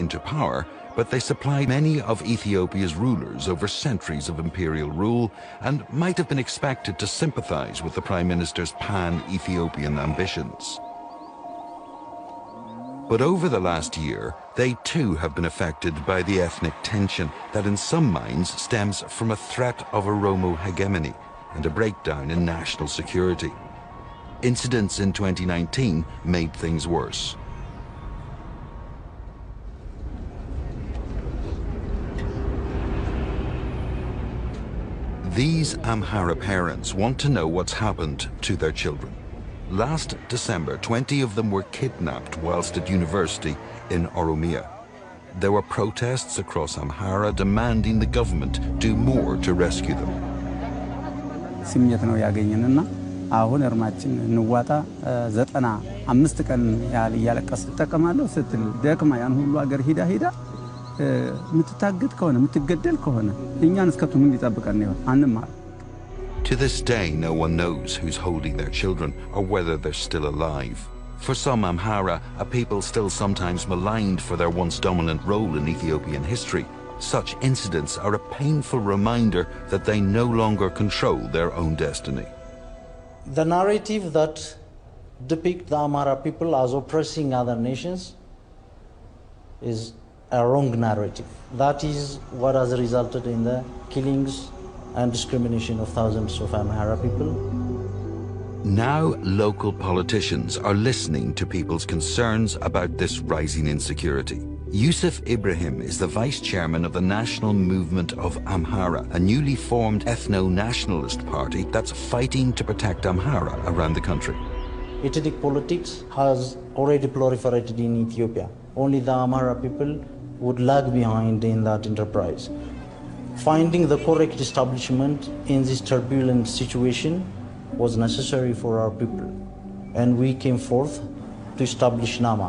into power, but they supplied many of Ethiopia's rulers over centuries of imperial rule and might have been expected to sympathize with the Prime Minister's pan-Ethiopian ambitions. But over the last year, they too have been affected by the ethnic tension that in some minds stems from a threat of Oromo hegemony and a breakdown in national security. Incidents in 2019 made things worse. These Amhara parents want to know what's happened to their children. Last December, 20 of them were kidnapped whilst at university in Oromia. There were protests across Amhara demanding the government do more to rescue them. አሁን እርማችን እንዋጣ 95 ቀን ያህል እያለቀስ ተቀማለሁ ስትል ደክማ ያን ሁሉ አገር ሄዳ ምትታገድ ከሆነ ምትገደል ከሆነ እኛን እስከቱ ምን ይጠብቀን ነው አንማር. To this day, no one knows who's holding their children or whether they're still alive. For some Amhara, a people still sometimes maligned for their once dominant role in Ethiopian history, such incidents are a painful reminder that they no longer control their own destiny. The narrative that depicts the Amhara people as oppressing other nations is a wrong narrative. That is what has resulted in the killings and discrimination of thousands of Amhara people. Now local politicians are listening to people's concerns about this rising insecurity. Yusuf Ibrahim is the vice chairman of the National Movement of Amhara, a newly formed ethno-nationalist party that's fighting to protect Amhara around the country. Ethnic politics has already proliferated in Ethiopia. Only the Amhara people would lag behind in that enterprise. Finding the correct establishment in this turbulent situation was necessary for our people, and we came forth to establish NAMA.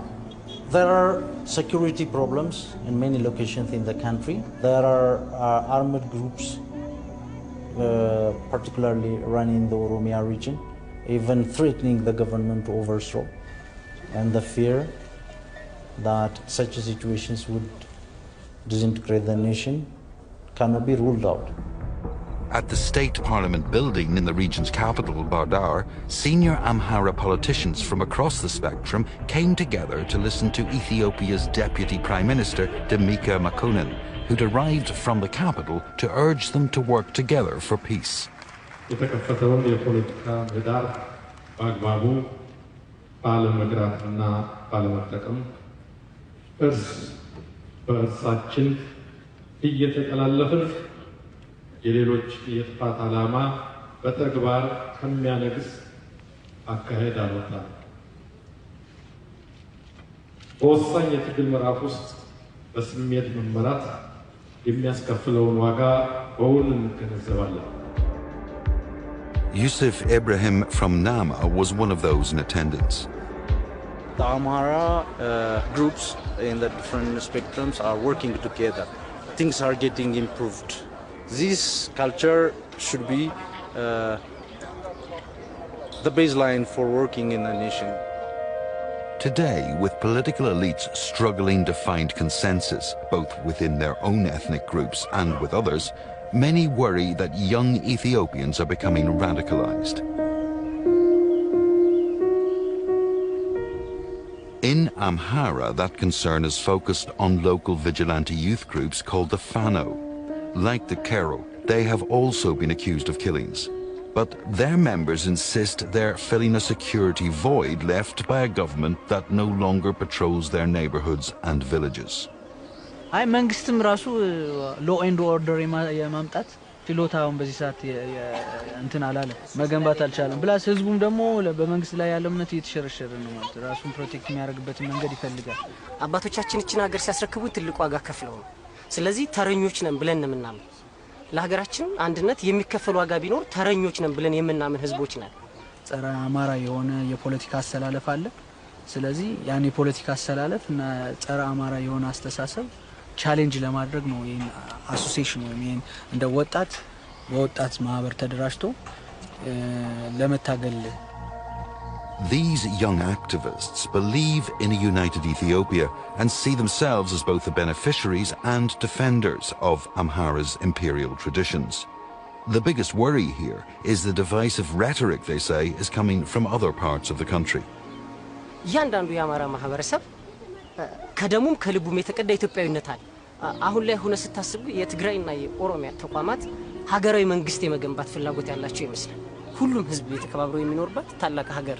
There are security problems in many locations in the country. There are armed groups, particularly running the Oromia region, even threatening the government to overthrow. And the fear that such situations would disintegrate the nation cannot be ruled out. At the State Parliament building in the region's capital, Bardar, senior Amhara politicians from across the spectrum came together to listen to Ethiopia's Deputy Prime Minister, Demeke Mekonnen, who'd arrived from the capital to urge them to work together for peace. የሌሎች የጥፋት ዓላማ በተግባር ከሚያነግስ አካሄድ አልወጣ በወሳኝ የትግል ምዕራፍ ውስጥ በስሜት መመራት የሚያስከፍለውን ዋጋ በውል እንገነዘባለን. Yusuf Ibrahim from Nama was one of those in attendance. The Amhara groups in the different spectrums are working together. Things are getting improved. This culture should be the baseline for working in a nation. Today, with political elites struggling to find consensus, both within their own ethnic groups and with others, many worry that young Ethiopians are becoming radicalized. In Amhara, that concern is focused on local vigilante youth groups called the Fano. Like the Kero, they have also been accused of killings. But their members insist they're filling a security void left by a government that no longer patrols their neighborhoods and villages. አይ መንግስትም ራሱ ሎ ኤንድ ኦርደር የማምጣት ችሎታውን በዚህ ሰዓት እንትን አላለ መገንባት አልቻለም ብላስ ህዝቡም ደግሞ በመንግስት ላይ ያለው እምነት እየተሸረሸረ ነው ማለት ራሱን ፕሮቴክት የሚያደርግበት መንገድ ይፈልጋል አባቶቻችን እቺን ሀገር ሲያስረክቡ ትልቅ ዋጋ ከፍለው ነው ስለዚህ ተረኞች ነን ብለን እናምናለን ለሀገራችን አንድነት የሚከፈል ዋጋ ቢኖር ተረኞች ነን ብለን የምናምን ህዝቦች ነን ጸረ አማራ የሆነ የፖለቲካ አስተላለፍ አለ ስለዚህ ያን የፖለቲካ አስተላለፍ እና ጸረ አማራ የሆነ አስተሳሰብ ቻሌንጅ ለማድረግ ነው ይሄን አሶሲዬሽን ነው ይሄን እንደ ወጣት ማህበር ተደራጅቶ ለመታገል These young activists believe in a united Ethiopia and see themselves as both the beneficiaries and defenders of Amhara's imperial traditions. The biggest worry here is the divisive rhetoric, they say, is coming from other parts of the country. ያንዳንዱ የአማራ ማህበረሰብ ከደሙም ከልቡም የተቀዳ ኢትዮጵያዊነት አለ። አሁን ላይ ሆነ ስታስቡ የትግራይና የኦሮሚያ ተቋማት ሀገራዊ መንግስት የመገንባት ፍላጎት ያላቸው ይመስላል። ሁሉም ህዝብ የተከባብሮ የሚኖርበት ታላቅ ሀገር